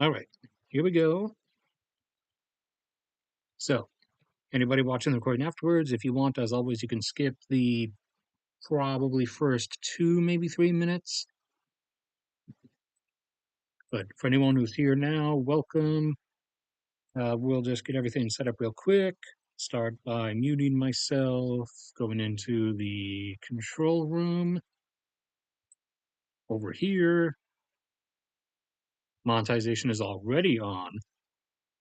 All right, here we go. So, anybody watching the recording afterwards, if you want, as always, you can skip the probably first 2, maybe 3 minutes. But for anyone who's here now, welcome. We'll just get everything set up real quick. Start by muting myself, going into the control room over here. Monetization is already on,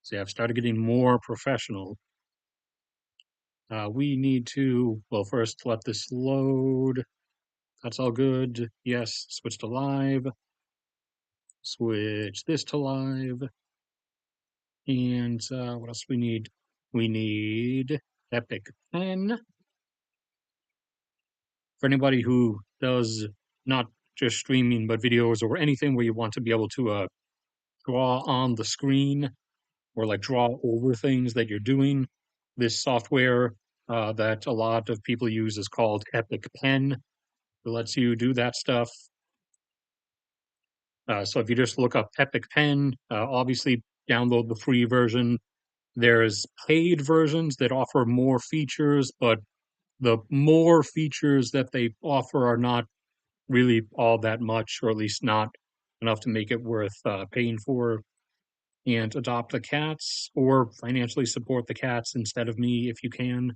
so I've started getting more professional. We need to, well, first let this load. That's all good. Yes, switch to live. Switch this to live. And what else we need? We need Epic Pen. For anybody who does not just streaming, but videos or anything where you want to be able to draw on the screen or like draw over things that you're doing, this software that a lot of people use is called Epic Pen. It lets you do that stuff. So if you just look up Epic Pen, obviously download the free version. There's paid versions that offer more features, but the more features that they offer are not really all that much, or at least not enough to make it worth paying for. And adopt the cats or financially support the cats instead of me if you can.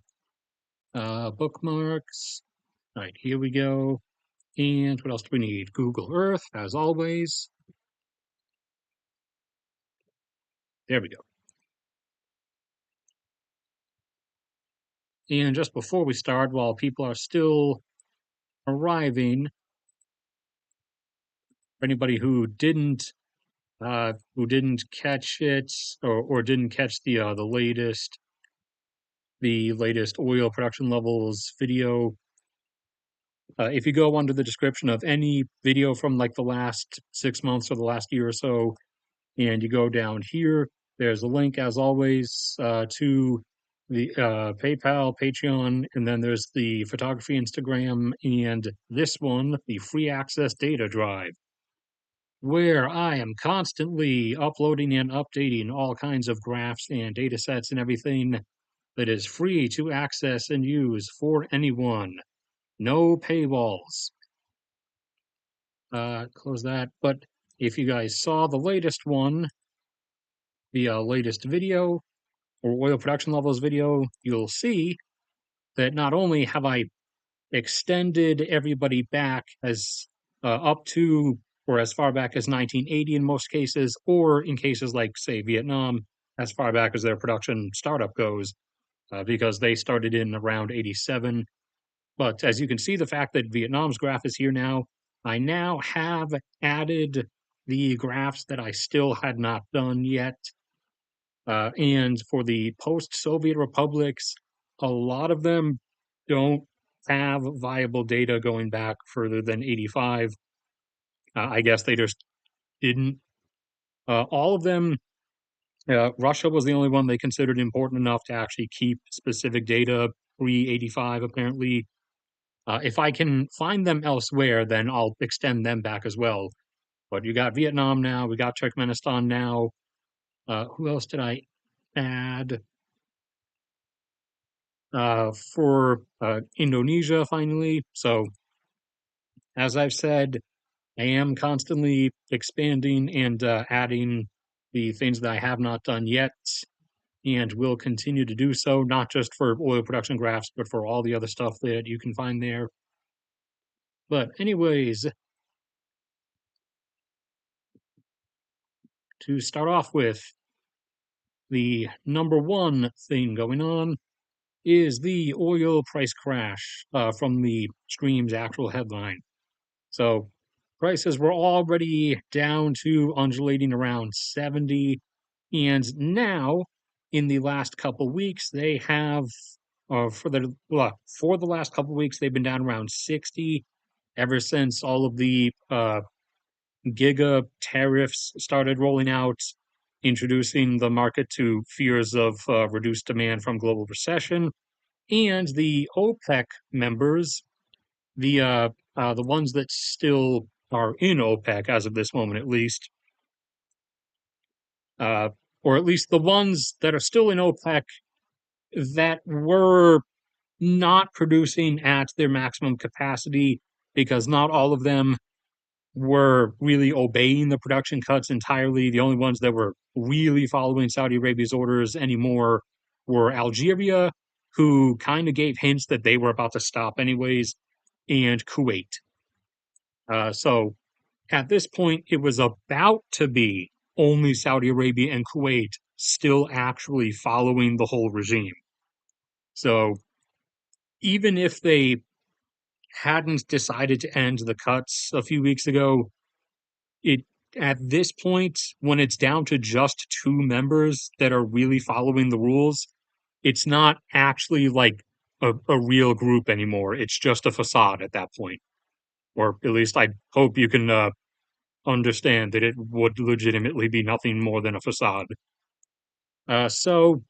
Bookmarks. All right, here we go. And what else do we need? Google Earth, as always. There we go. And just before we start, while people are still arriving, for anybody who didn't catch it or didn't catch the latest oil production levels video, if you go under the description of any video from like the last 6 months or the last year or so, and you go down here, there's a link as always to the PayPal, Patreon, and then there's the photography Instagram, and this one, the free access data drive, where I am constantly uploading and updating all kinds of graphs and data sets and everything that is free to access and use for anyone. No paywalls. Close that. But if you guys saw the latest one, the latest video or oil production levels video, you'll see that not only have I extended everybody back as up to or as far back as 1980 in most cases, or in cases like, say, Vietnam, as far back as their production startup goes, because they started in around 87. But as you can see, the fact that Vietnam's graph is here now, I now have added the graphs that I still had not done yet. And for the post-Soviet republics, a lot of them don't have viable data going back further than 85. I guess they just didn't. All of them, Russia was the only one they considered important enough to actually keep specific data pre-85, apparently. If I can find them elsewhere, then I'll extend them back as well. But you got Vietnam now, we got Turkmenistan now. Who else did I add? For Indonesia, finally. So, as I've said, I am constantly expanding and adding the things that I have not done yet, and will continue to do so, not just for oil production graphs, but for all the other stuff that you can find there. But, anyways, to start off with, the number one thing going on is the oil price crash from the stream's actual headline. So prices were already down to undulating around 70, and now in the last couple weeks they have for the last couple weeks they've been down around 60 ever since all of the giga tariffs started rolling out, introducing the market to fears of reduced demand from global recession. And the OPEC members, the ones that still are in OPEC as of this moment at least, uh, or at least the ones that are still in OPEC that were not producing at their maximum capacity, because not all of them were really obeying the production cuts entirely. The only ones that were really following Saudi Arabia's orders anymore were Algeria, who kind of gave hints that they were about to stop anyways, and Kuwait. So at this point, it was about to be only Saudi Arabia and Kuwait still actually following the whole regime. So even if they hadn't decided to end the cuts a few weeks ago, it at this point, when it's down to just two members that are really following the rules, it's not actually like a real group anymore. It's just a facade at that point. Or at least I hope you can understand that it would legitimately be nothing more than a facade. So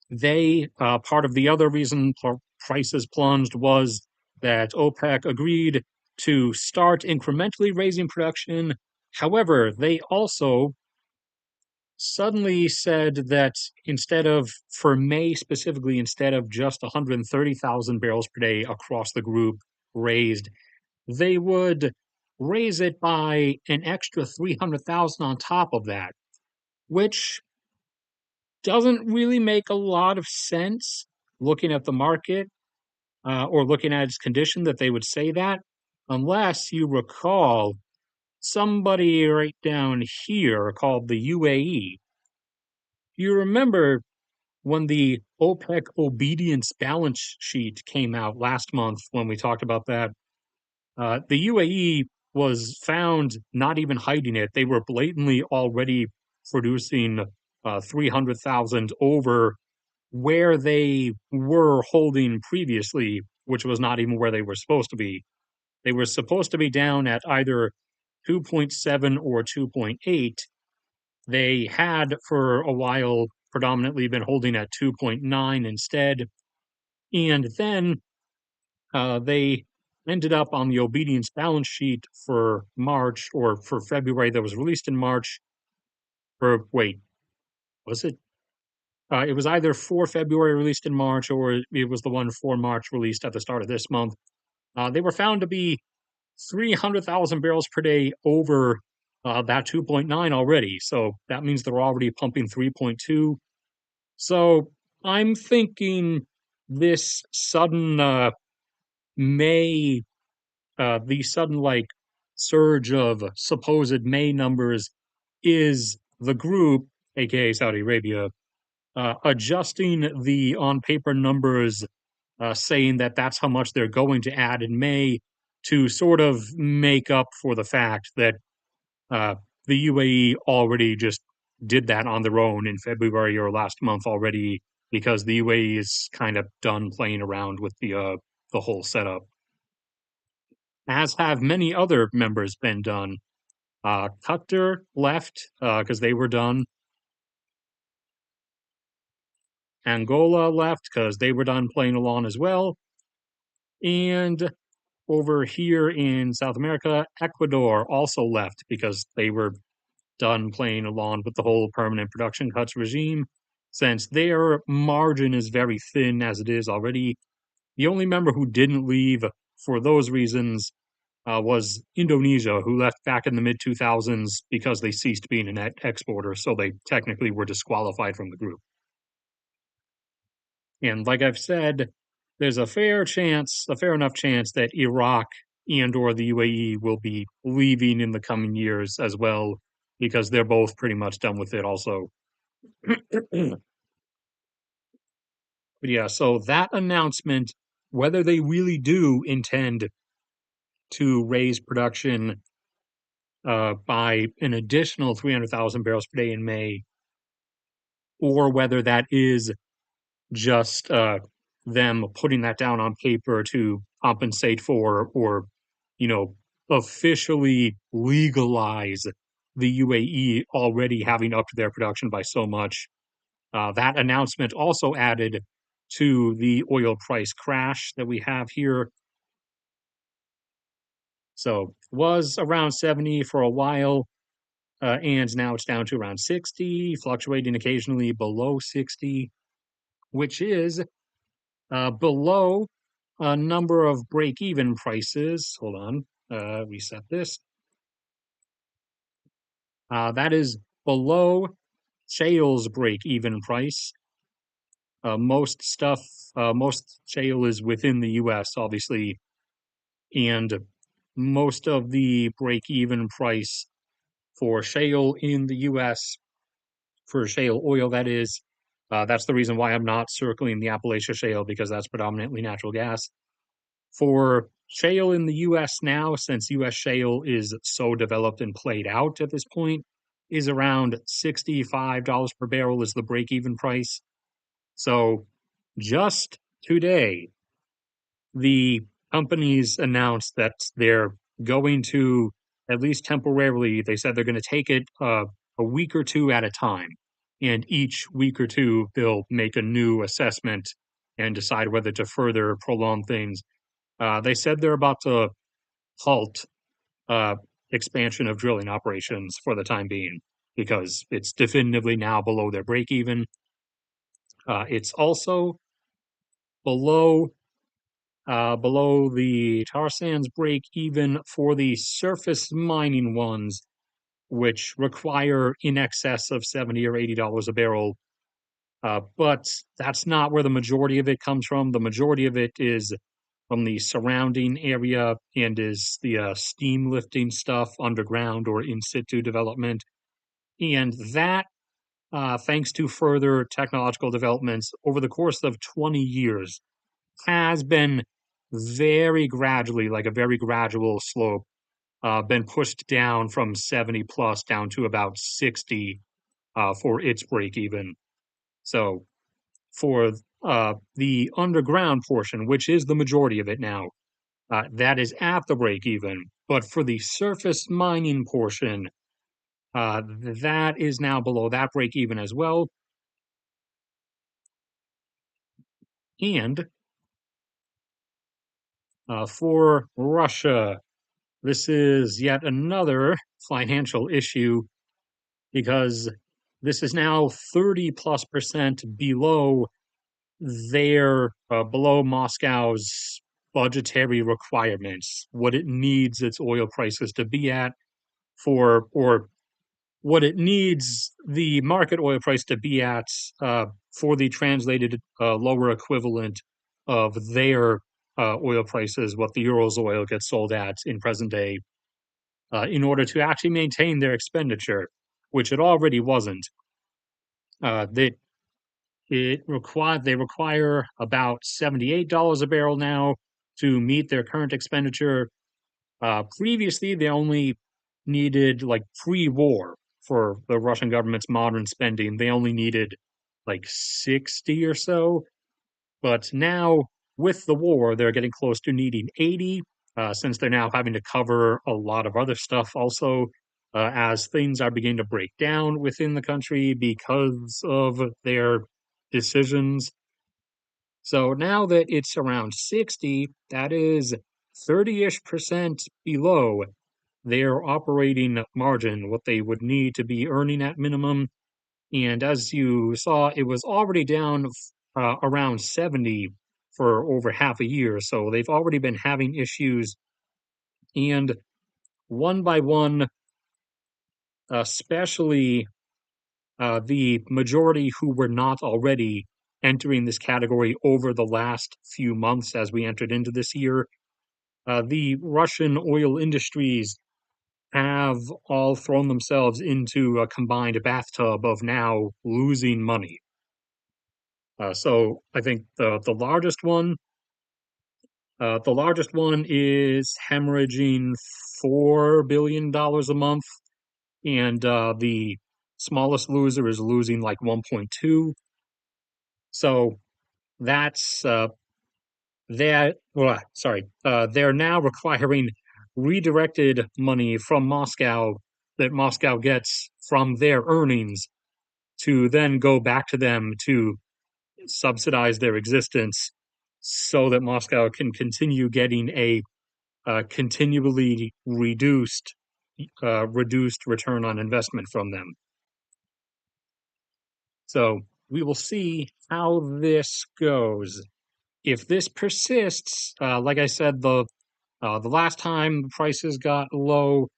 part of the other reason prices plunged was that OPEC agreed to start incrementally raising production. However, they also suddenly said that for May specifically, instead of just 130,000 barrels per day across the group raised, they would raise it by an extra 300,000 on top of that, which doesn't really make a lot of sense looking at the market or looking at its condition that they would say that, unless you recall somebody right down here called the UAE. You remember when the OPEC obedience balance sheet came out last month when we talked about that, the UAE was found not even hiding it. They were blatantly already producing 300,000 over where they were holding previously, which was not even where they were supposed to be. They were supposed to be down at either 2.7 or 2.8. They had for a while predominantly been holding at 2.9 instead. And then they ended up on the obedience balance sheet for March or for February that was released in March. Or wait, was it? It was either for February released in March or it was the one for March released at the start of this month. They were found to be 300,000 barrels per day over that 2.9 already. So that means they're already pumping 3.2. So I'm thinking this sudden May, the sudden like surge of supposed May numbers is the group, aka Saudi Arabia, adjusting the on paper numbers, saying that that's how much they're going to add in May to sort of make up for the fact that uh, the UAE already just did that on their own in February or last month already, because the UAE is kind of done playing around with the whole setup, as have many other members been done. Qatar left because they were done. Angola left because they were done playing along as well. And over here in South America, Ecuador also left because they were done playing along with the whole permanent production cuts regime, since their margin is very thin as it is already. The only member who didn't leave for those reasons was Indonesia, who left back in the mid 2000s because they ceased being a net exporter, so they technically were disqualified from the group. And like I've said, there's a fair enough chance that Iraq and or the UAE will be leaving in the coming years as well, because they're both pretty much done with it also. But yeah, so that announcement, whether they really do intend to raise production by an additional 300,000 barrels per day in May, or whether that is just them putting that down on paper to compensate for or, you know, officially legalize the UAE already having upped their production by so much. That announcement also added to the oil price crash that we have here. So it was around 70 for a while. and now it's down to around 60, fluctuating occasionally below 60, which is below a number of break-even prices. Hold on, reset this. That is below shale's break-even price. Most shale is within the U.S., obviously, and most of the break-even price for shale in the U.S., for shale oil, that is, that's the reason why I'm not circling the Appalachia shale, because that's predominantly natural gas. For shale in the US now, since US shale is so developed and played out at this point, is around $65 per barrel is the break-even price. So just today, the companies announced that they're going to, at least temporarily, they said they're going to take it a week or two at a time. And each week or two, they'll make a new assessment and decide whether to further prolong things. They said they're about to halt uh, expansion of drilling operations for the time being because it's definitively now below their break even. It's also below below the tar sands break even for the surface mining ones, which require in excess of $70 or $80 a barrel. But that's not where the majority of it comes from. The majority of it is from the surrounding area and is the steam lifting stuff underground or in situ development. And that, thanks to further technological developments over the course of 20 years, has been very gradually, like a very gradual slope, been pushed down from 70 plus down to about 60 for its break even. So for the underground portion, which is the majority of it now, that is at the break even. But for the surface mining portion, that is now below that break even as well. And for Russia, this is yet another financial issue because this is now 30+% below below Moscow's budgetary requirements, what it needs its oil prices to be at or what it needs the market oil price to be at for the translated lower equivalent of their oil prices, what the Urals oil gets sold at in present day, in order to actually maintain their expenditure, which it already wasn't. They require about $78 a barrel now to meet their current expenditure. Previously, they only needed, like, pre-war for the Russian government's modern spending, they only needed like 60 or so. But now, with the war, they're getting close to needing 80, since they're now having to cover a lot of other stuff also, as things are beginning to break down within the country because of their decisions. So now that it's around 60, that is 30-ish% below their operating margin, what they would need to be earning at minimum. And as you saw, it was already down around 70 for over half a year. So they've already been having issues. And one by one, especially the majority who were not already entering this category over the last few months as we entered into this year, the Russian oil industries have all thrown themselves into a combined bathtub of now losing money. So I think the largest one is hemorrhaging $4 billion a month, and the smallest loser is losing like 1.2. So that's they're now requiring redirected money from Moscow that Moscow gets from their earnings to then go back to them to subsidize their existence so that Moscow can continue getting a continually reduced reduced return on investment from them. So we will see how this goes. If this persists, like I said, the last time prices got low,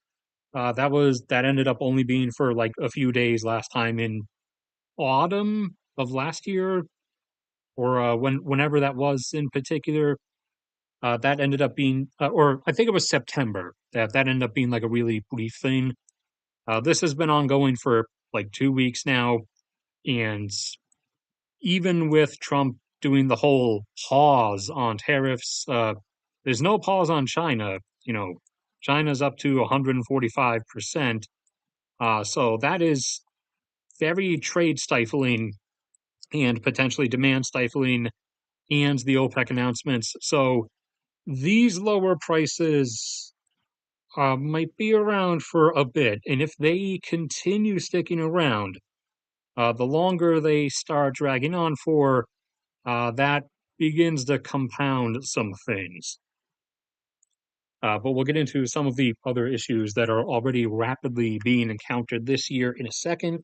that ended up only being for like a few days last time in autumn of last year, or whenever that was in particular. That ended up being, or I think it was September. That ended up being like a really brief thing. This has been ongoing for like 2 weeks now, and even with Trump doing the whole pause on tariffs, there's no pause on China. China's up to 145%. So that is very trade stifling and potentially demand stifling, and the OPEC announcements. So these lower prices might be around for a bit. And if they continue sticking around, the longer they start dragging on for, that begins to compound some things. But we'll get into some of the other issues that are already rapidly being encountered this year in a second.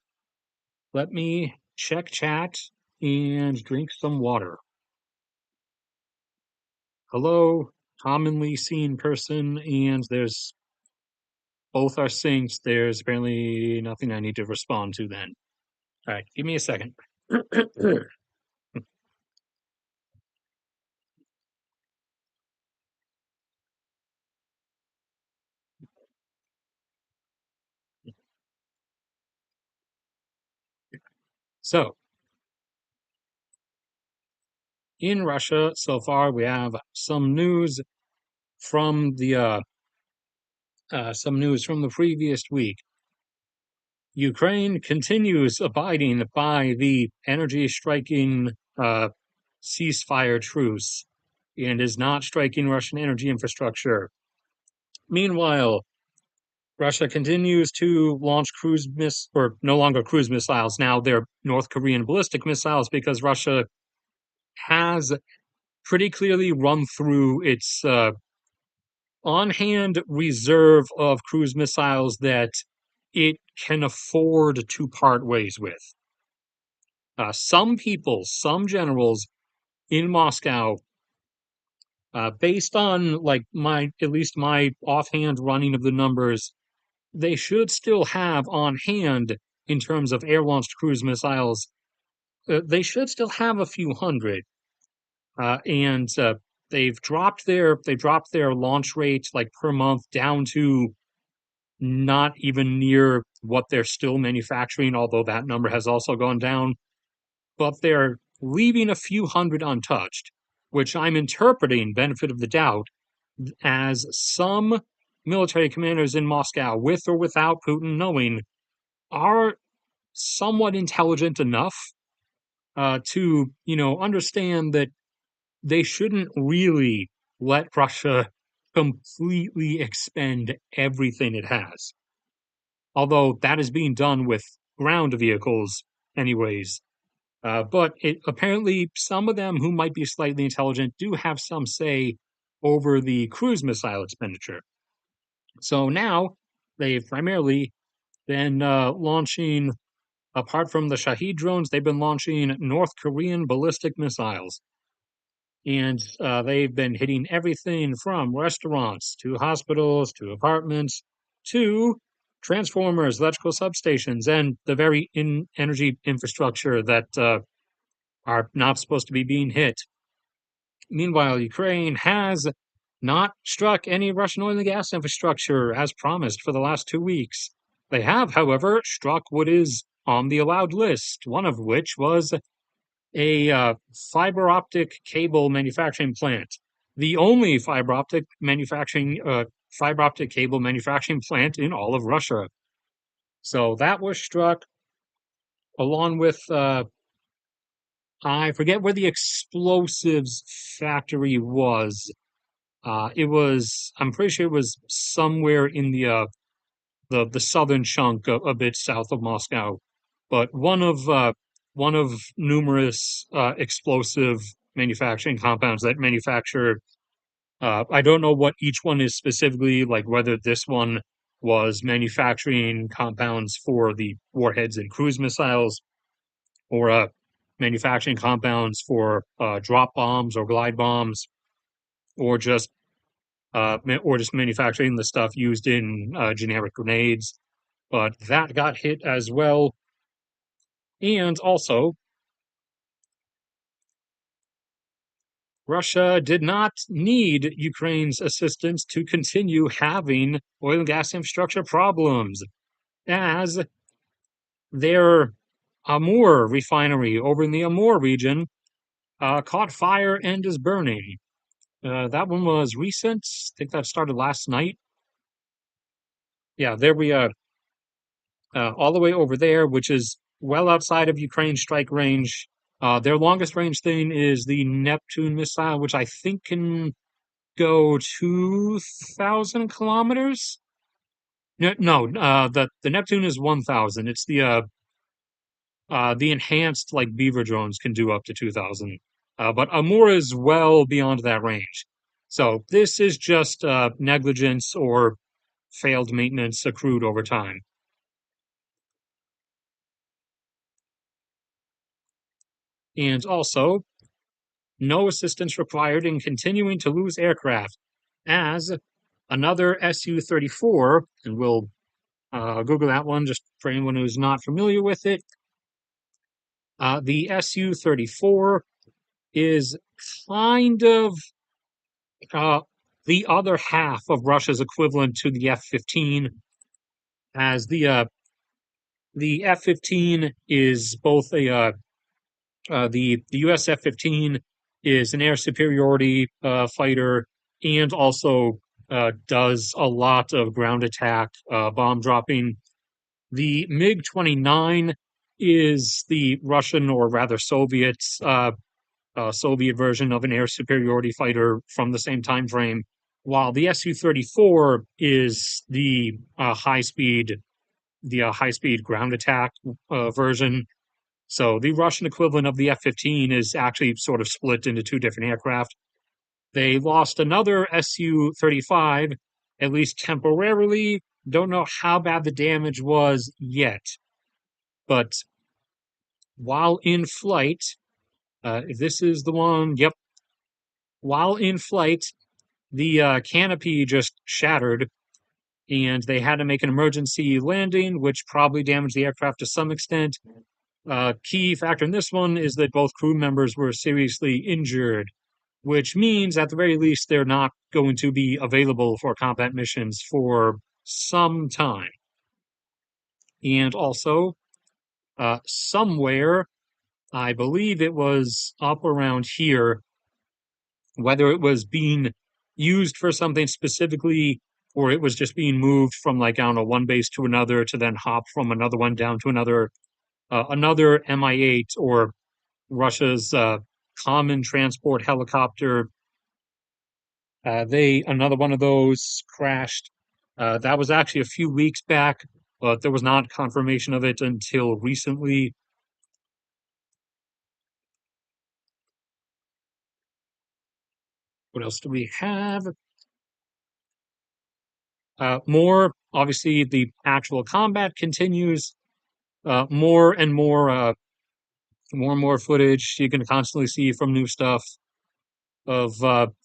Let me check chat and drink some water. Hello, commonly seen person, and there's both are synced. There's apparently nothing I need to respond to then. All right, give me a second. So, in Russia, so far we have some news from the previous week. Ukraine continues abiding by the energy striking ceasefire truce and is not striking Russian energy infrastructure. Meanwhile, Russia continues to launch or no longer cruise missiles. Now they're North Korean ballistic missiles, because Russia has pretty clearly run through its on-hand reserve of cruise missiles that it can afford to part ways with. Some people, some generals in Moscow, based on like at least my offhand running of the numbers, they should still have on hand, in terms of air-launched cruise missiles, they should still have a few hundred. And they dropped their launch rate like per month down to not even near what they're still manufacturing, although that number has also gone down. But they're leaving a few hundred untouched, which I'm interpreting, benefit of the doubt, as some military commanders in Moscow, with or without Putin knowing, are somewhat intelligent enough to, understand that they shouldn't really let Russia completely expend everything it has. Although that is being done with ground vehicles, anyways. But apparently, some of them who might be slightly intelligent do have some say over the cruise missile expenditure. So now they've primarily been launching, apart from the Shahed drones, they've been launching North Korean ballistic missiles. And they've been hitting everything from restaurants to hospitals to apartments to transformers, electrical substations, and the very energy infrastructure that are not supposed to be being hit. Meanwhile, Ukraine has not struck any Russian oil and gas infrastructure as promised for the last 2 weeks. They have, however, struck what is on the allowed list, one of which was a fiber optic cable manufacturing plant, the only fiber optic cable manufacturing plant in all of Russia. So that was struck, along with I forget where the explosives factory was. I'm pretty sure it was somewhere in the southern chunk, a bit south of Moscow, but one of numerous explosive manufacturing compounds that manufacture. I don't know what each one is specifically, like whether this one was manufacturing compounds for the warheads and cruise missiles, or manufacturing compounds for drop bombs or glide bombs, or just manufacturing the stuff used in generic grenades. But that got hit as well. And also, Russia did not need Ukraine's assistance to continue having oil and gas infrastructure problems, as their Amur refinery over in the Amur region caught fire and is burning. That one was recent. I think that started last night. Yeah, there we are. All the way over there, which is well outside of Ukraine's strike range. Their longest range thing is the Neptune missile, which I think can go 2,000 kilometers. No, the Neptune is 1,000. It's the enhanced like Beaver drones can do up to 2,000. But Amur is well beyond that range. So this is just negligence or failed maintenance accrued over time. And also, no assistance required in continuing to lose aircraft, as another Su-34, and we'll Google that one just for anyone who's not familiar with it. The Su-34 is kind of the other half of Russia's equivalent to the F-15, as the F-15 is both the U.S. F-15 is an air superiority fighter, and also does a lot of ground attack, bomb dropping. The MiG-29 is the Russian, or rather Soviet version of an air superiority fighter from the same time frame, while the Su-34 is the high speed ground attack version. So the Russian equivalent of the F-15 is actually sort of split into two different aircraft. They lost another Su-35, at least temporarily. Don't know how bad the damage was yet, but while in flight, this is the one, yep. While in flight, the canopy just shattered, and they had to make an emergency landing, which probably damaged the aircraft to some extent. Key factor in this one is that both crew members were seriously injured, which means at the very least they're not going to be available for combat missions for some time. And also, somewhere, I believe it was up around here, whether it was being used for something specifically or it was just being moved from, like, I don't know, one base to another to then hop from another one down to another Mi-8 or Russia's common transport helicopter. Another one of those crashed. That was actually a few weeks back, but there was not confirmation of it until recently. What else do we have? More, obviously, the actual combat continues. More and more and more footage you can constantly see from new stuff of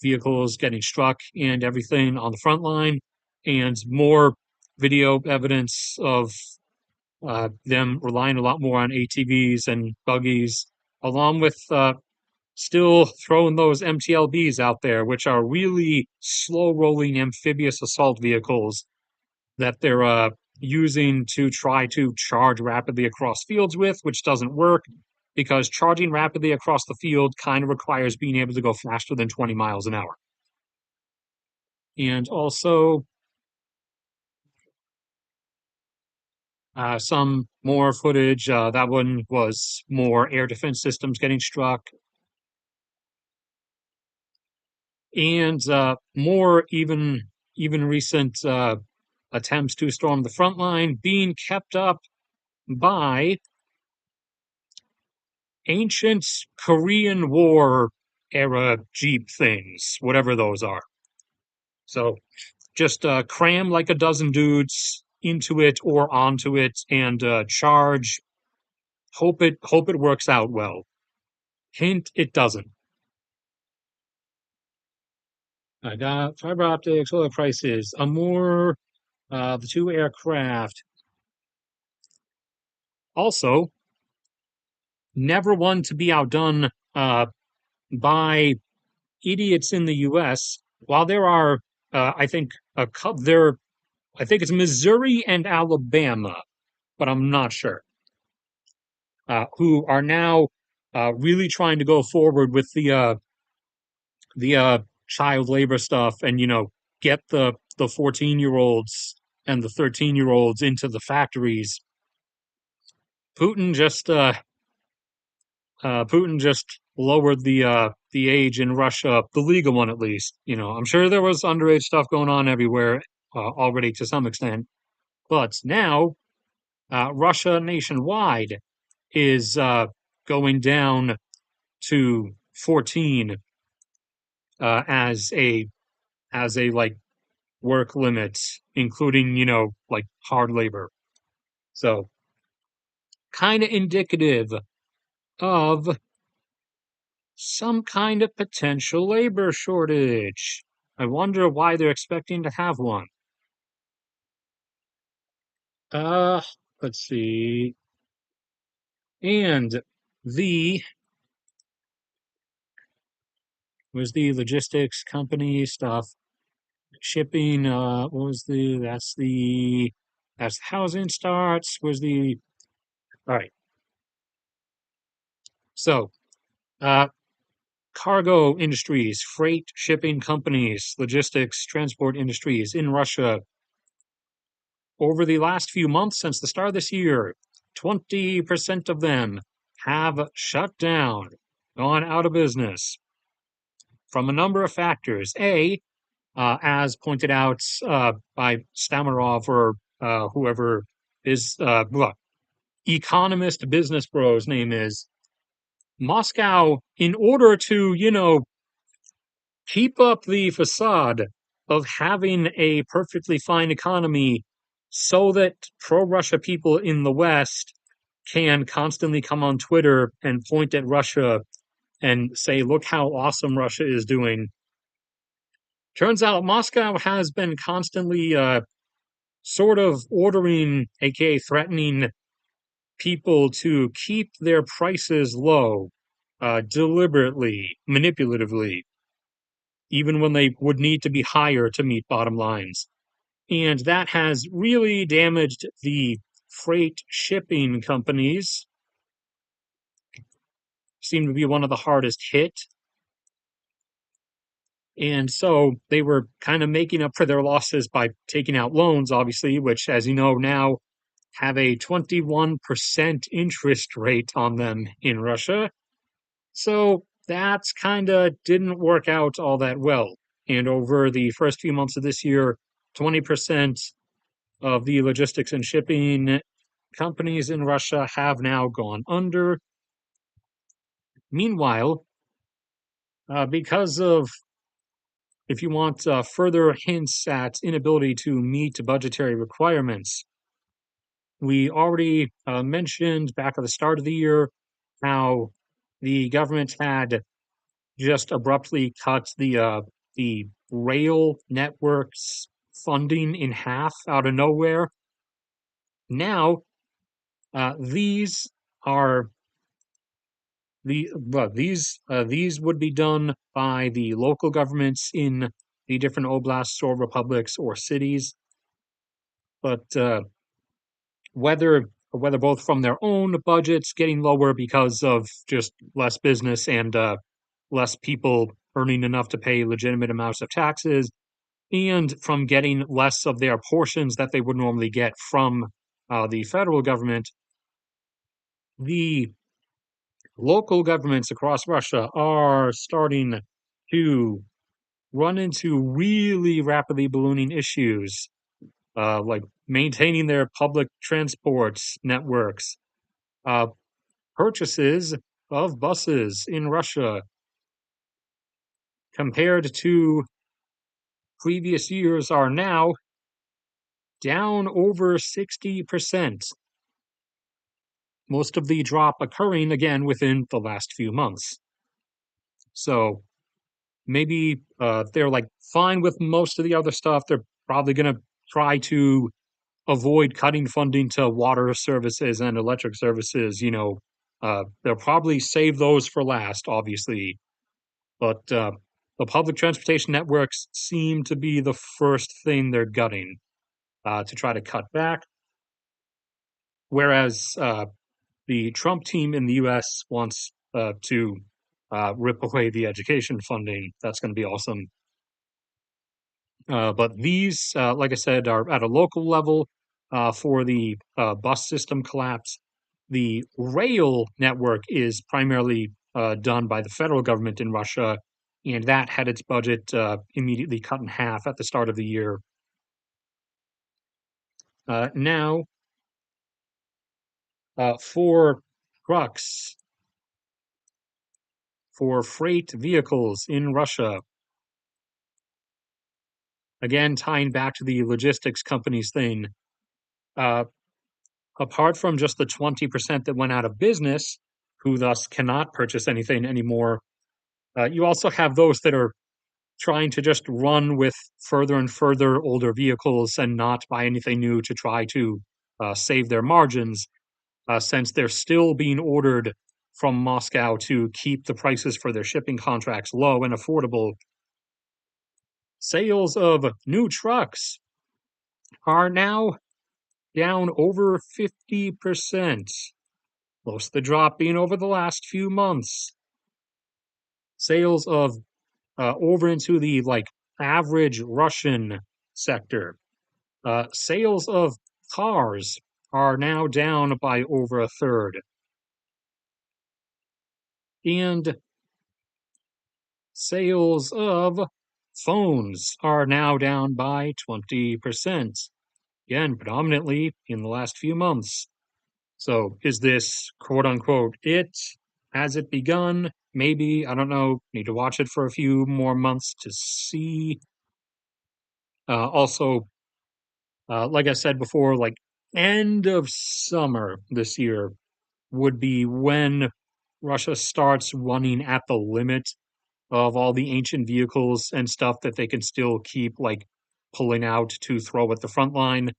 vehicles getting struck and everything on the front line, and more video evidence of them relying a lot more on ATVs and buggies, along with still throwing those MTLBs out there, which are really slow-rolling amphibious assault vehicles that they're using to try to charge rapidly across fields with, which doesn't work because charging rapidly across the field kind of requires being able to go faster than 20 miles an hour. And also, some more footage. That one was more air defense systems getting struck. And more even recent attempts to storm the front line being kept up by ancient Korean War era Jeep things, whatever those are. So just cram like a dozen dudes into it or onto it and charge. Hope it works out well. Hint, it doesn't. I got fiber optics, oil prices, the two aircraft. Also, never one to be outdone by idiots in the U.S. While there are, I think, a couple there, I think it's Missouri and Alabama, but I'm not sure, who are now really trying to go forward with the child labor stuff and get the 14-year-olds and the 13-year-olds into the factories. Putin just uh, Putin just lowered the age in Russia, the legal one at least. I'm sure there was underage stuff going on everywhere already to some extent, but now Russia nationwide is going down to 14 as a like work limit, including like hard labor. So kind of indicative of some kind of potential labor shortage. I wonder why they're expecting to have one. Uh, let's see. And the was the logistics company stuff, shipping. What was that's housing starts. Was the all right. So, uh, cargo industries, freight shipping companies, logistics, transport industries in Russia over the last few months since the start of this year, 20% of them have shut down, gone out of business from a number of factors. As pointed out by Stamarov or whoever is, economist business bro's name is, Moscow, in order to, keep up the facade of having a perfectly fine economy so that pro Russia people in the West can constantly come on Twitter and point at Russia and say, look how awesome Russia is doing. Turns out Moscow has been constantly sort of ordering, aka threatening people to keep their prices low, deliberately, manipulatively, even when they would need to be higher to meet bottom lines. And that has really damaged the freight shipping companies, seem to be one of the hardest hit. And so they were kind of making up for their losses by taking out loans, obviously, which, as you know, now have a 21% interest rate on them in Russia. So that's kind of didn't work out all that well. And over the first few months of this year, 20% of the logistics and shipping companies in Russia have now gone under. Meanwhile, because of, if you want further hints at inability to meet budgetary requirements, we already mentioned back at the start of the year how the government had just abruptly cut the rail network's funding in half out of nowhere. Now, these are these would be done by the local governments in the different oblasts or republics or cities, but whether both from their own budgets getting lower because of just less business and less people earning enough to pay legitimate amounts of taxes, and from getting less of their portions that they would normally get from the federal government, the local governments across Russia are starting to run into really rapidly ballooning issues, like maintaining their public transport networks, uh, purchases of buses in Russia compared to previous years are now down over 60%. Most of the drop occurring again within the last few months. So maybe they're like fine with most of the other stuff. They're probably going to try to avoid cutting funding to water services and electric services. They'll probably save those for last, obviously. But the public transportation networks seem to be the first thing they're gutting to try to cut back. Whereas the Trump team in the US wants to rip away the education funding. That's going to be awesome. But these, like I said, are at a local level for the bus system collapse. The rail network is primarily done by the federal government in Russia, and that had its budget immediately cut in half at the start of the year. Now, for trucks, for freight vehicles in Russia, again, tying back to the logistics companies thing, uh, apart from just the 20% that went out of business, who thus cannot purchase anything anymore, you also have those that are trying to just run with further and further older vehicles and not buy anything new to try to save their margins, since they're still being ordered from Moscow to keep the prices for their shipping contracts low and affordable. Sales of new trucks are now down over 50%, most of the drop being over the last few months. Sales of over into the average Russian sector, sales of cars are now down by over a third. And sales of phones are now down by 20%. Again, predominantly in the last few months. So is this quote unquote it? Has it begun? Maybe, I don't know. Need to watch it for a few more months to see. Also, like I said before, end of summer this year would be when Russia starts running at the limit of all the ancient vehicles and stuff that they can still keep pulling out to throw at the front line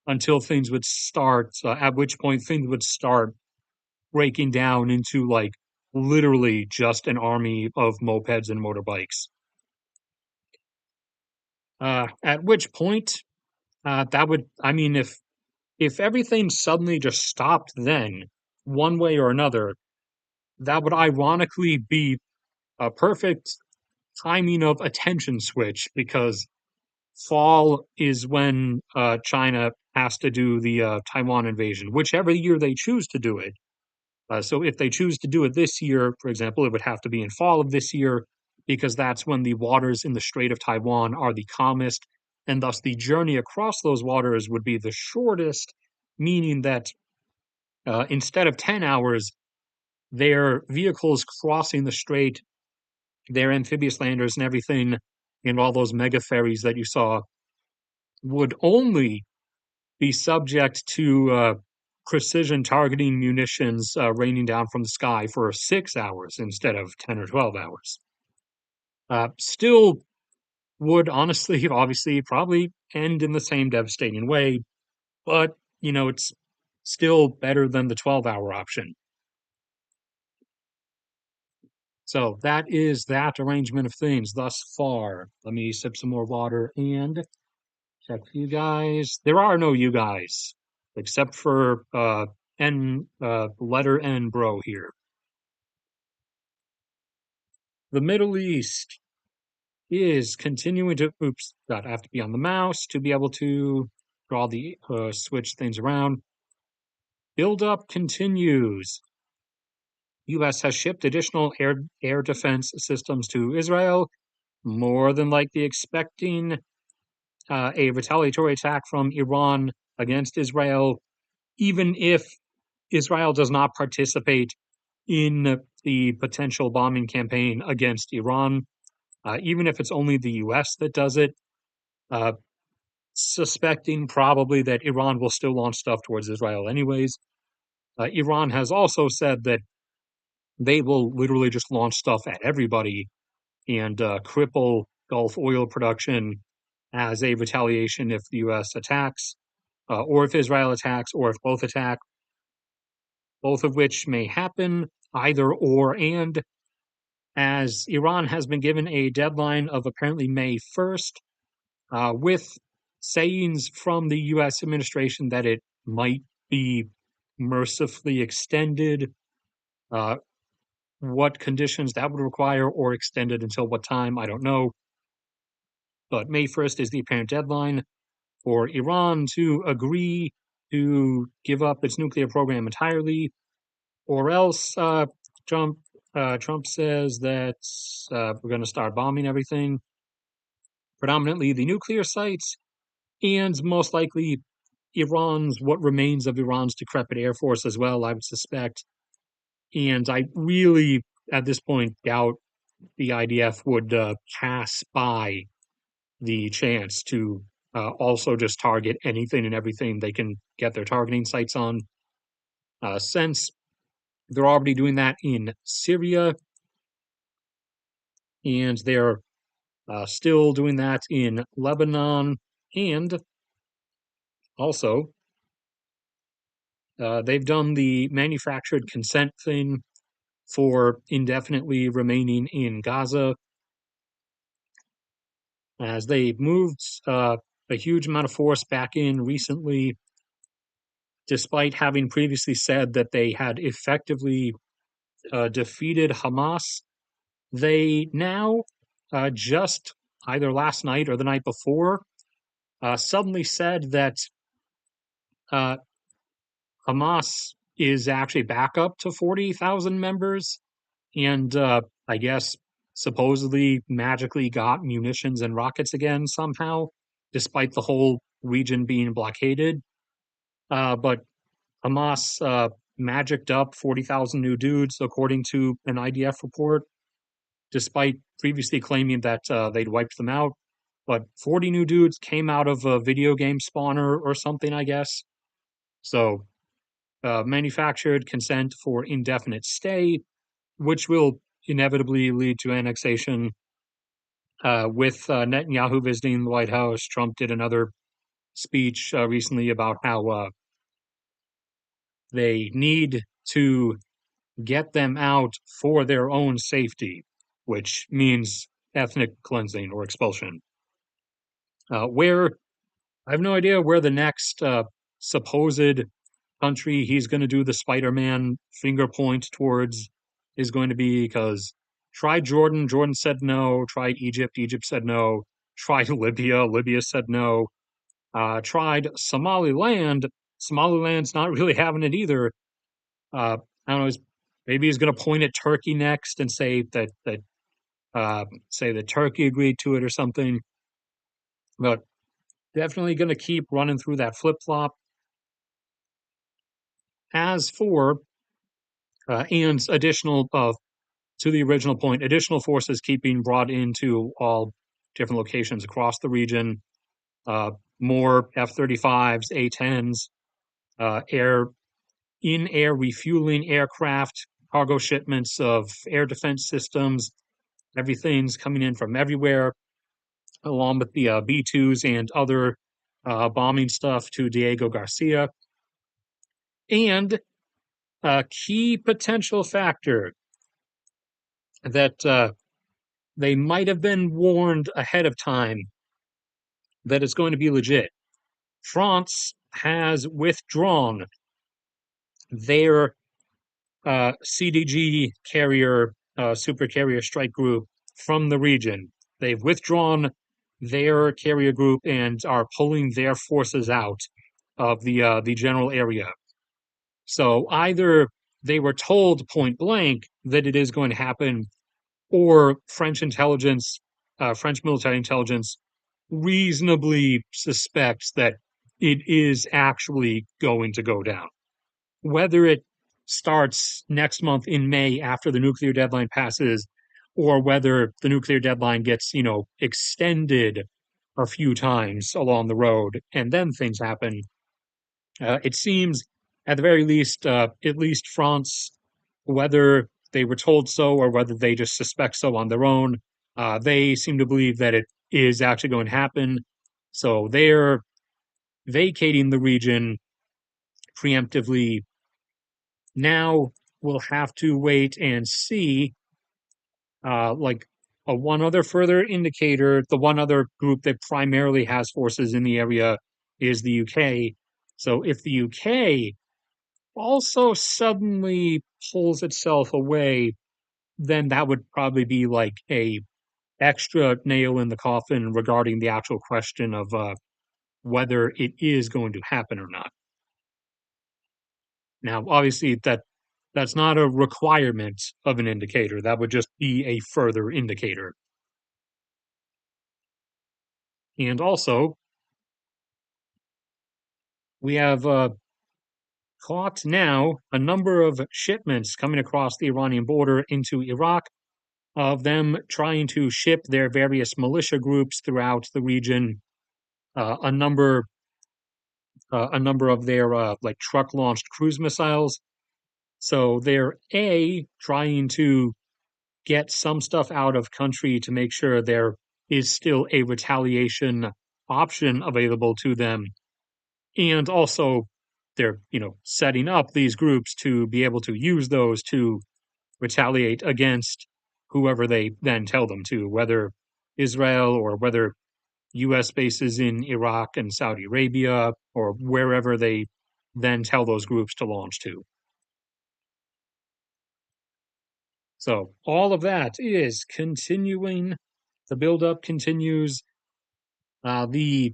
until things would start, at which point things would start breaking down into literally just an army of mopeds and motorbikes. At which point, that would, I mean, if everything suddenly just stopped then, one way or another, that would ironically be a perfect timing of attention switch, because fall is when China has to do the Taiwan invasion, whichever year they choose to do it. So if they choose to do it this year, for example, it would have to be in fall of this year, because that's when the waters in the Strait of Taiwan are the calmest, and thus the journey across those waters would be the shortest, meaning that instead of 10 hours, their vehicles crossing the strait, their amphibious landers and everything, and all those mega ferries that you saw would only be subject to precision targeting munitions raining down from the sky for 6 hours instead of 10 or 12 hours. Still would honestly, obviously, probably end in the same devastating way, but, it's still better than the 12-hour option. So that is that arrangement of things thus far. Let me sip some more water and check for you guys. There are no you guys, except for letter N bro here. The Middle East is continuing to, oops, I have to be on the mouse to be able to draw the, switch things around. Buildup continues. U.S. has shipped additional air defense systems to Israel, more than likely expecting a retaliatory attack from Iran against Israel, even if Israel does not participate in the potential bombing campaign against Iran, even if it's only the US that does it. suspecting probably that Iran will still launch stuff towards Israel anyways. Iran has also said that they will literally just launch stuff at everybody and cripple Gulf oil production as a retaliation if the U.S. attacks, or if Israel attacks, or if both attack, both of which may happen, either or, and as Iran has been given a deadline of apparently May 1st, with sayings from the U.S. administration that it might be mercifully extended, uh, what conditions that would require or extended until what time, I don't know. But May 1st is the apparent deadline for Iran to agree to give up its nuclear program entirely, or else Trump Trump says that we're going to start bombing everything, predominantly the nuclear sites, and most likely what remains of Iran's decrepit air force as well, I would suspect. And I really, at this point, doubt the IDF would pass by the chance to also just target anything and everything they can get their targeting sites on, since they're already doing that in Syria, and they're still doing that in Lebanon, and also they've done the manufactured consent thing for indefinitely remaining in Gaza, as they moved a huge amount of force back in recently, despite having previously said that they had effectively defeated Hamas. They now, just either last night or the night before, suddenly said that uh, Hamas is actually back up to 40,000 members, and I guess supposedly magically got munitions and rockets again somehow, despite the whole region being blockaded. But Hamas magicked up 40,000 new dudes, according to an IDF report, despite previously claiming that they'd wiped them out. But 40 new dudes came out of a video game spawner or something, I guess. So, manufactured consent for indefinite stay, which will inevitably lead to annexation. With Netanyahu visiting the White House, Trump did another speech recently about how they need to get them out for their own safety, which means ethnic cleansing or expulsion. Where I have no idea where the next supposed country he's going to do the Spider-Man finger point towards is going to be, because tried Jordan, Jordan said no, tried Egypt, Egypt said no, tried Libya, Libya said no, tried Somaliland, Somaliland's not really having it either. I don't know, maybe he's going to point at Turkey next and say that Turkey agreed to it or something, but definitely going to keep running through that flip-flop. As for and additional to the original point, additional forces keeping brought into all different locations across the region, more F-35s, A-10s, in-air refueling aircraft, cargo shipments of air defense systems, everything's coming in from everywhere, along with the B-2s and other bombing stuff to Diego Garcia. And a key potential factor that they might have been warned ahead of time that it's going to be legit. France has withdrawn their CDG carrier, super carrier strike group from the region. They've withdrawn their carrier group and are pulling their forces out of the general area. So either they were told point blank that it is going to happen, or French intelligence, French military intelligence, reasonably suspects that it is actually going to go down. Whether it starts next month in May after the nuclear deadline passes, or whether the nuclear deadline gets, extended a few times along the road, and then things happen. It seems, at the very least, at least France, whether they were told so or whether they just suspect so on their own, they seem to believe that it is actually going to happen. So they're vacating the region preemptively. Now we'll have to wait and see. Like one other further indicator, the one other group that primarily has forces in the area is the UK. So if the UK also suddenly pulls itself away, then that would probably be like a extra nail in the coffin regarding the actual question of whether it is going to happen or not. Now, obviously, that's not a requirement of an indicator. That would just be a further indicator. And also, we have caught now a number of shipments coming across the Iranian border into Iraq of them trying to ship their various militia groups throughout the region. A number of their like truck launched cruise missiles. So they're trying to get some stuff out of country to make sure there is still a retaliation option available to them, and also they're setting up these groups to be able to use those to retaliate against whoever they then tell them to, whether Israel or whether US bases in Iraq and Saudi Arabia or wherever they then tell those groups to launch to. So all of that is continuing. The buildup continues. The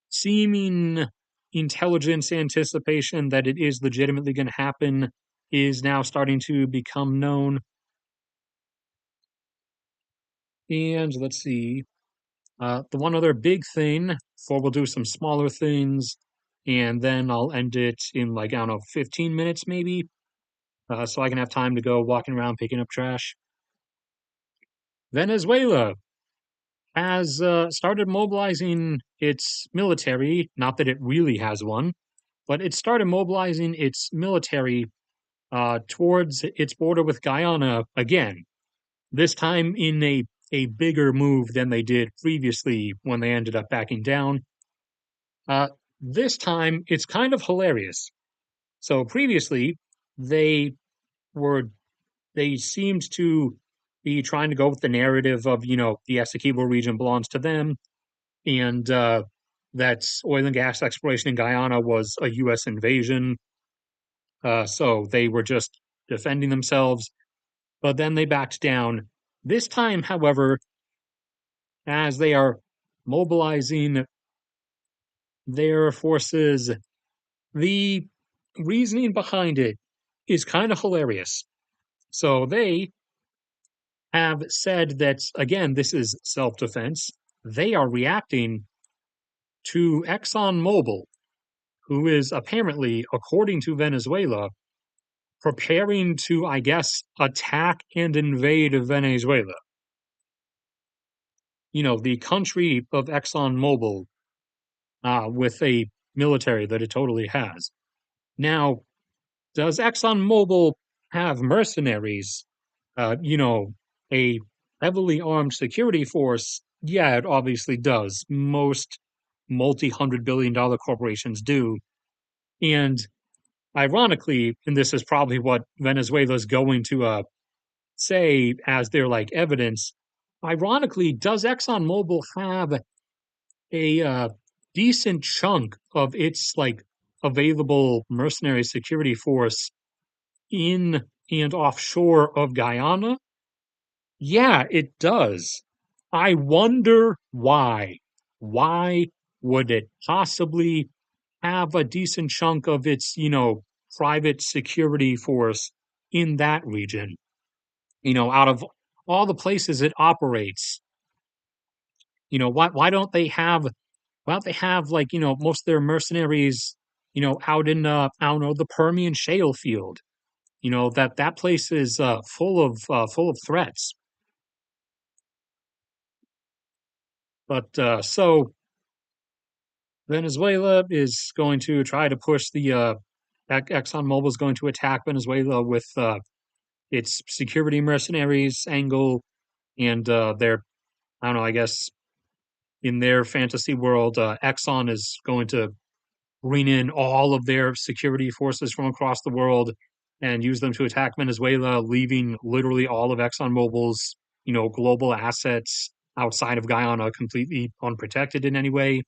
seeming intelligence anticipation that it is legitimately going to happen is now starting to become known. And let's see. The one other big thing, before we'll do some smaller things, and then I'll end it in like, I don't know, 15 minutes maybe, so I can have time to go walking around picking up trash. Venezuela has started mobilizing its military, not that it really has one, but it started mobilizing its military towards its border with Guyana again, this time in a bigger move than they did previously when they ended up backing down. Uh, this time, it's kind of hilarious. So previously, they were they seemed to be trying to go with the narrative of the Essequibo region belongs to them, and that oil and gas exploration in Guyana was a U.S. invasion. So they were just defending themselves, but then they backed down. This time, however, as they are mobilizing their forces, the reasoning behind it is kind of hilarious. So they have said that, again, this is self defense. They are reacting to Exxon Mobil, who is apparently, according to Venezuela, preparing to, I guess, attack and invade Venezuela. The country of Exxon Mobil, with a military that it totally has. Now, does Exxon Mobil have mercenaries? A heavily armed security force? Yeah, it obviously does. Most multi-hundred-billion-dollar corporations do. And ironically, and this is probably what Venezuela's going to say as their like evidence, ironically, does ExxonMobil have a decent chunk of its like available mercenary security force in and offshore of Guyana? Yeah, it does. I wonder why. Why would it possibly have a decent chunk of its, private security force in that region? Out of all the places it operates, why don't they have like, most of their mercenaries, out in I don't know, the Permian shale field? That place is full of threats. But so Venezuela is going to try to push the Exxon Mobil is going to attack Venezuela with its security mercenaries angle, and their I don't know. I guess in their fantasy world, Exxon is going to bring in all of their security forces from across the world and use them to attack Venezuela, leaving literally all of ExxonMobil's, global assets outside of Guyana completely unprotected in any way.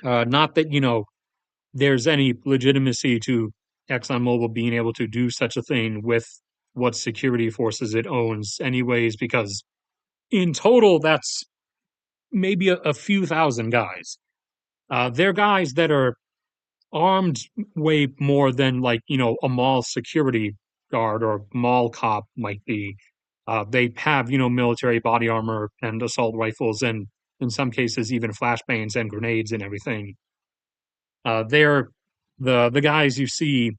Not that, there's any legitimacy to ExxonMobil being able to do such a thing with what security forces it owns, anyways, because in total, that's maybe a few thousand guys. They're guys that are armed way more than like a mall security guard or mall cop might be. They have military body armor and assault rifles and in some cases even flashbangs and grenades and everything. They're the guys you see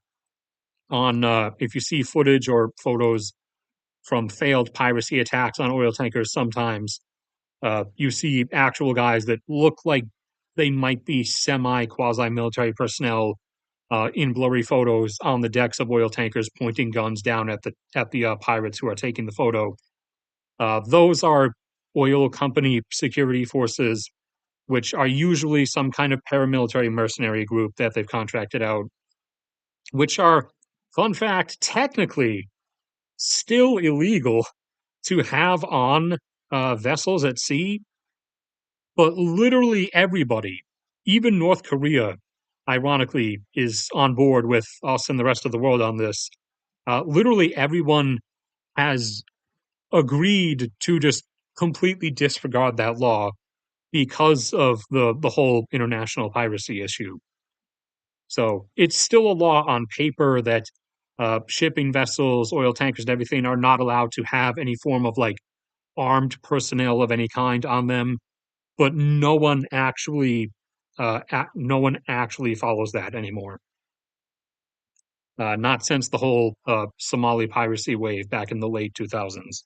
on if you see footage or photos from failed piracy attacks on oil tankers sometimes you see actual guys that look like they might be semi quasi military personnel in blurry photos on the decks of oil tankers, pointing guns down at the pirates who are taking the photo. Those are oil company security forces, which are usually some kind of paramilitary mercenary group that they've contracted out, which are, fun fact, technically still illegal to have on vessels at sea. But literally everybody, even North Korea, ironically, is on board with us and the rest of the world on this. Literally everyone has agreed to just completely disregard that law because of the whole international piracy issue. So it's still a law on paper that shipping vessels, oil tankers, and everything are not allowed to have any form of like armed personnel of any kind on them, but no one actually follows that anymore. Not since the whole Somali piracy wave back in the late 2000s.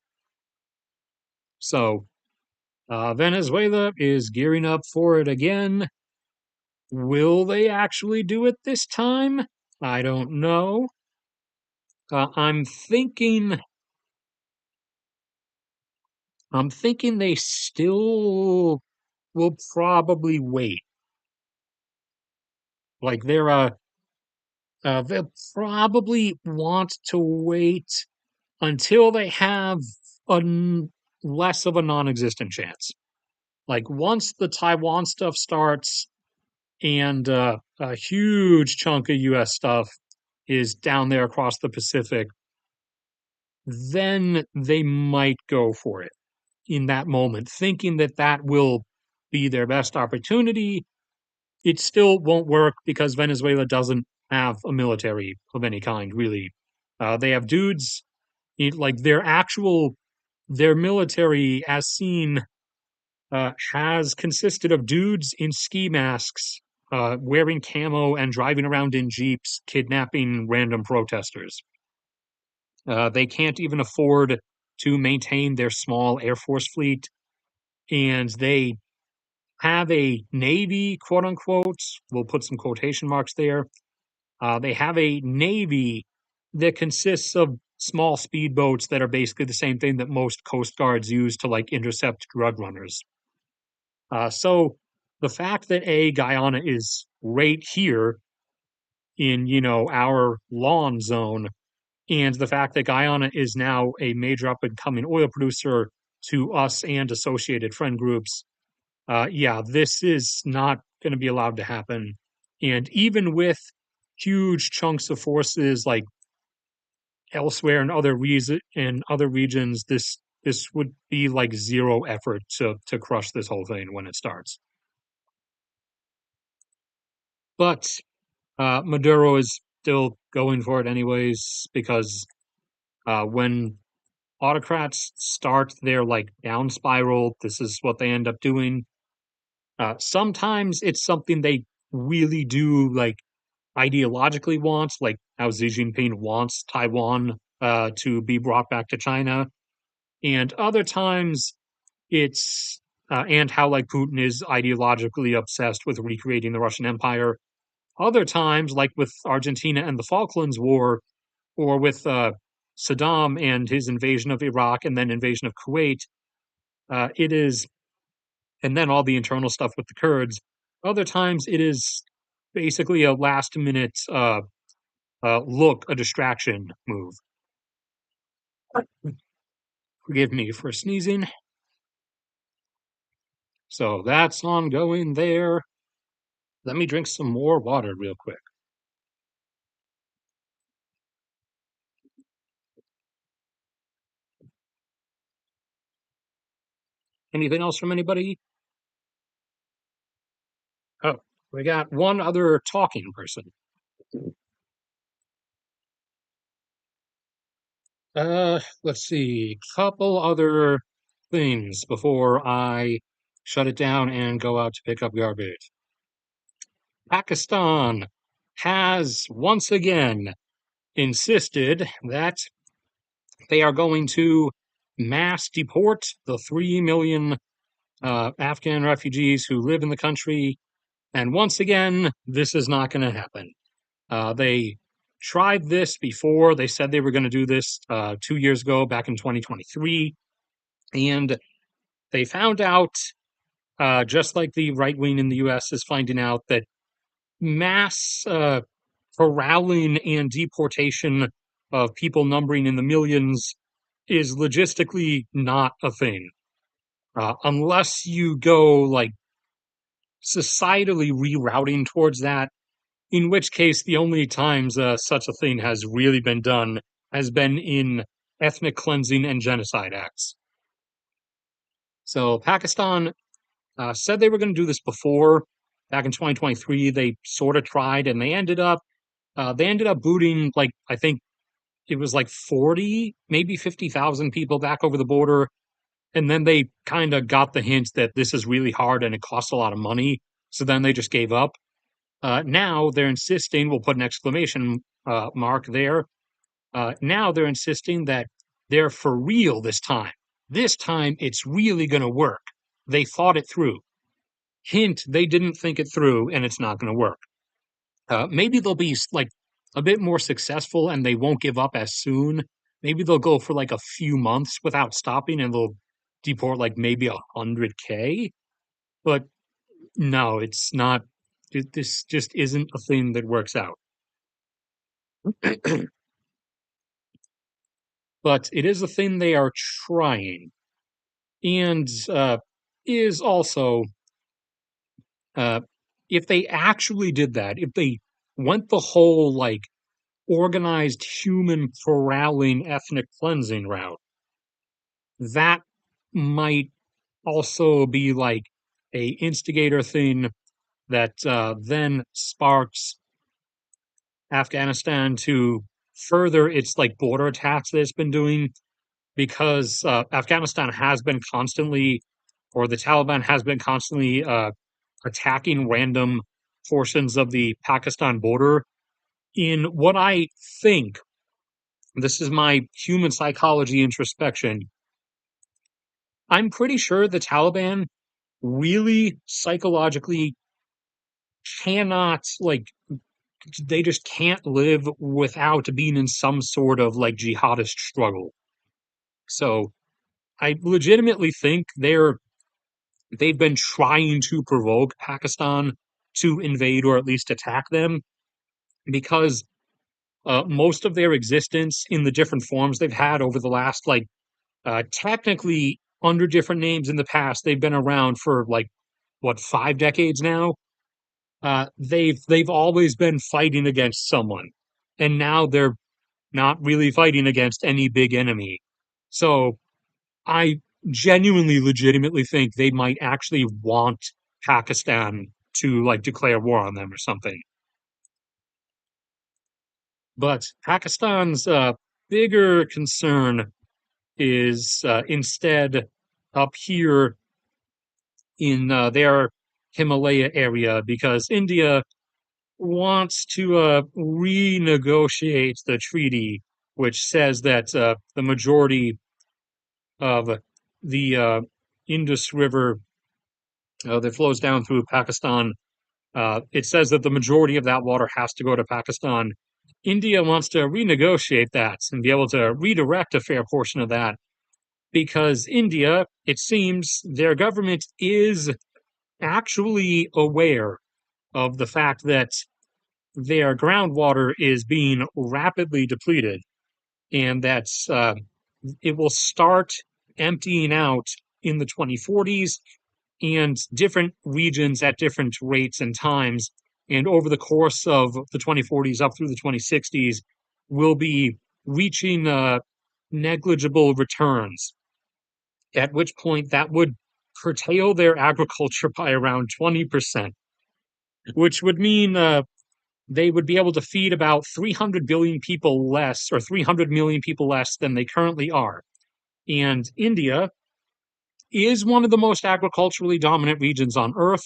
So Venezuela is gearing up for it again. Will they actually do it this time? I don't know. I'm thinking. I'm thinking they still will probably wait. Like they'll probably want to wait until they have a less of a non-existent chance. Like once the Taiwan stuff starts and a huge chunk of U.S. stuff is down there across the Pacific, then they might go for it in that moment, thinking that that will be their best opportunity. It still won't work because Venezuela doesn't have a military of any kind, really. They have dudes, like their military, as seen, has consisted of dudes in ski masks, wearing camo and driving around in jeeps, kidnapping random protesters. They can't even afford to maintain their small Air Force fleet, and they have a Navy, quote unquote. We'll put some quotation marks there. They have a Navy that consists of small speedboats that are basically the same thing that most Coast Guards use to like intercept drug runners. So the fact that Guyana is right here in our lawn zone, and the fact that Guyana is now a major up and coming oil producer to us and associated friend groups, yeah, this is not going to be allowed to happen. And even with huge chunks of forces like elsewhere in other regions, this would be like zero effort to crush this whole thing when it starts. But Maduro is still going for it anyways because when autocrats start their like down spiral, this is what they end up doing. Sometimes it's something they really do like ideologically want, like how Xi Jinping wants Taiwan to be brought back to China. And other times it's and how like Putin is ideologically obsessed with recreating the Russian Empire. Other times, like with Argentina and the Falklands War, or with Saddam and his invasion of Iraq and then invasion of Kuwait, it is, and then all the internal stuff with the Kurds. Other times, it is basically a last minute look, a distraction move. Forgive me for sneezing. So that's ongoing there. Let me drink some more water real quick. Anything else from anybody? Oh, we got one other talking person. Let's see. Couple other things before I shut it down and go out to pick up garbage. Pakistan has once again insisted that they are going to mass deport the 3 million Afghan refugees who live in the country. And once again, this is not going to happen. They tried this before. They said they were going to do this 2 years ago, back in 2023. And they found out, just like the right wing in the US is finding out, that mass corralling and deportation of people numbering in the millions is logistically not a thing. Unless you go like societally rerouting towards that, in which case the only times such a thing has really been done has been in ethnic cleansing and genocide acts. So Pakistan said they were going to do this before. Back in 2023, they sort of tried, and they ended up booting, like, I think it was like 40, maybe 50,000 people back over the border. And then they kind of got the hint that this is really hard and it costs a lot of money. So then they just gave up. Now they're insisting, we'll put an exclamation mark there. Now they're insisting that they're for real this time. This time it's really going to work. They thought it through. Hint, they didn't think it through and it's not going to work. Maybe they'll be like a bit more successful and they won't give up as soon. Maybe they'll go for like a few months without stopping and they'll deport like maybe 100K. But no, it's not. This just isn't a thing that works out. But it is a thing they are trying, and is also, uh, if they actually did that, if they went the whole like organized human corralling ethnic cleansing route, that might also be like a instigator thing that then sparks Afghanistan to further its like border attacks that it's been doing, because Afghanistan has been constantly, or the Taliban has been constantly attacking random portions of the Pakistan border in what I think, this is my human psychology introspection, I'm pretty sure the Taliban really psychologically cannot, like, they just can't live without being in some sort of like jihadist struggle. So I legitimately think they've been trying to provoke Pakistan to invade or at least attack them, because most of their existence in the different forms they've had over the last, like, technically under different names in the past, they've been around for like what, 5 decades now. They've always been fighting against someone, and now they're not really fighting against any big enemy. So I genuinely, legitimately think they might actually want Pakistan to like declare war on them or something. But Pakistan's bigger concern is instead up here in their Himalaya area, because India wants to renegotiate the treaty, which says that the majority of the Indus River that flows down through Pakistan. It says that the majority of that water has to go to Pakistan. India wants to renegotiate that and be able to redirect a fair portion of that because India, it seems, their government is actually aware of the fact that their groundwater is being rapidly depleted and that it will start emptying out in the 2040s and different regions at different rates and times. And over the course of the 2040s up through the 2060s, will be reaching negligible returns, at which point that would curtail their agriculture by around 20%, which would mean they would be able to feed about 300 billion people less, or 300 million people less than they currently are. And India is one of the most agriculturally dominant regions on Earth.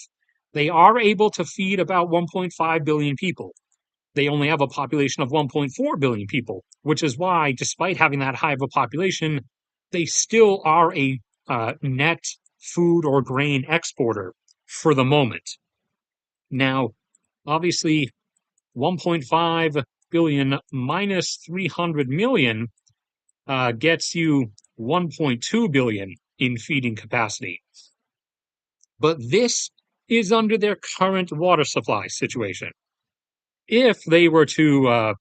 They are able to feed about 1.5 billion people. They only have a population of 1.4 billion people, which is why, despite having that high of a population, they still are a net food or grain exporter for the moment. Now, obviously, 1.5 billion minus 300 million gets you 1.2 billion in feeding capacity. But this is under their current water supply situation. If they were to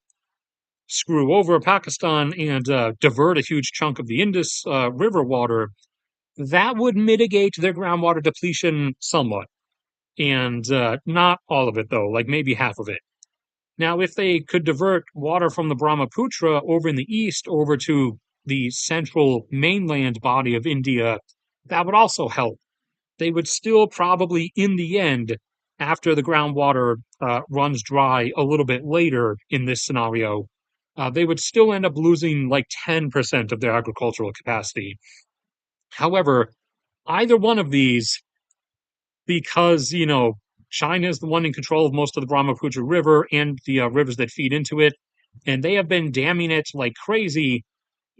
screw over Pakistan and divert a huge chunk of the Indus River water, that would mitigate their groundwater depletion somewhat. And not all of it, though, like maybe half of it. Now, if they could divert water from the Brahmaputra over in the east over to the central mainland body of India, that would also help. They would still probably, in the end, after the groundwater runs dry a little bit later in this scenario, they would still end up losing like 10% of their agricultural capacity. However, either one of these, because, China is the one in control of most of the Brahmaputra River and the rivers that feed into it, and they have been damming it like crazy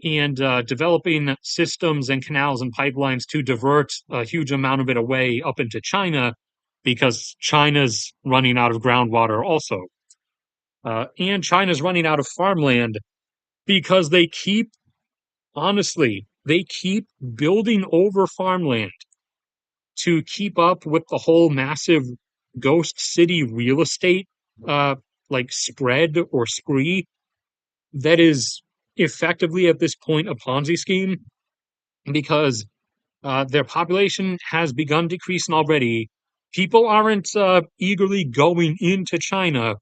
and developing systems and canals and pipelines to divert a huge amount of it away up into China because China's running out of groundwater also. And China's running out of farmland because honestly, they keep building over farmland to keep up with the whole massive ghost city real estate like spread or spree that is effectively at this point a Ponzi scheme because their population has begun decreasing already. People aren't eagerly going into China,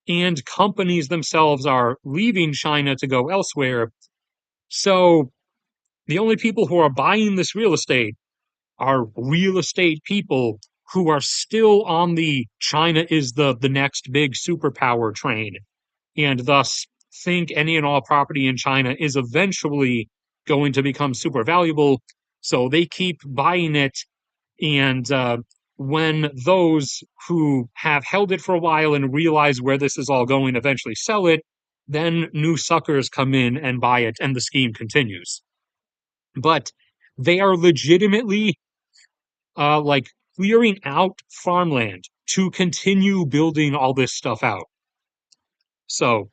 and companies themselves are leaving China to go elsewhere. So the only people who are buying this real estate are real estate people who are still on the China is the next big superpower train, and thus think any and all property in China is eventually going to become super valuable. So they keep buying it. And when those who have held it for a while and realize where this is all going eventually sell it, then new suckers come in and buy it, and the scheme continues. But they are legitimately like clearing out farmland to continue building all this stuff out. So,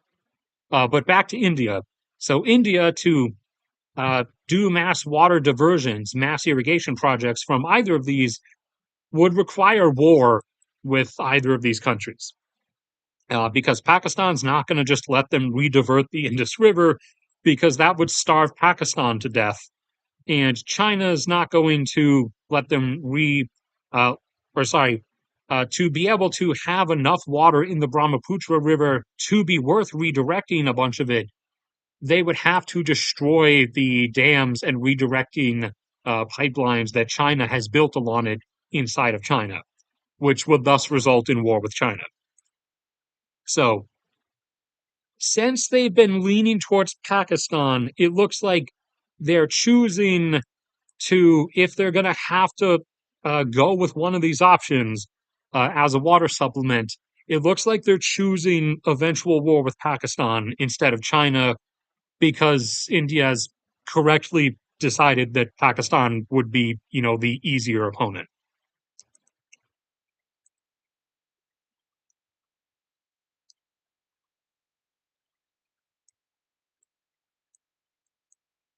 but back to India. So India to do mass water diversions, mass irrigation projects from either of these would require war with either of these countries. Because Pakistan's not going to just let them redivert the Indus River because that would starve Pakistan to death. And China is not going to let them to be able to have enough water in the Brahmaputra River to be worth redirecting a bunch of it. They would have to destroy the dams and redirecting pipelines that China has built along it inside of China, which would thus result in war with China. So, since they've been leaning towards Pakistan, it looks like they're choosing to, if they're going to have to go with one of these options as a water supplement, it looks like they're choosing eventual war with Pakistan instead of China because India has correctly decided that Pakistan would be, the easier opponent.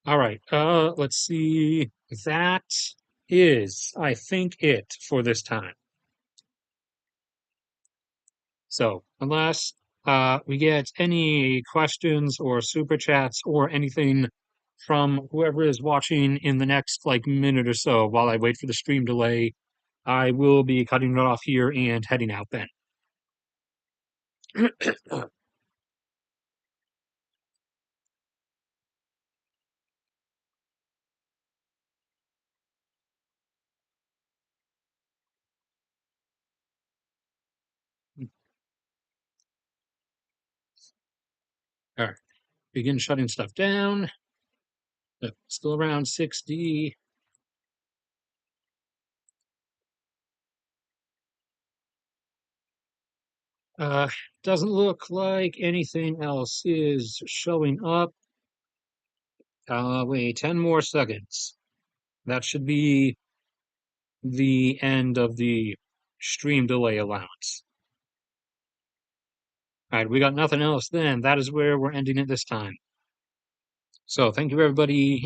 All right. Let's see. That is, I think, it for this time. So, unless we get any questions or super chats or anything from whoever is watching in the next minute or so while I wait for the stream delay, I will be cutting it off here and heading out then. All right. Begin shutting stuff down. Still around 60. Uh, doesn't look like anything else is showing up. Wait, 10 more seconds. That should be the end of the stream delay allowance. All right, we got nothing else then. That is where we're ending it this time. So thank you, everybody.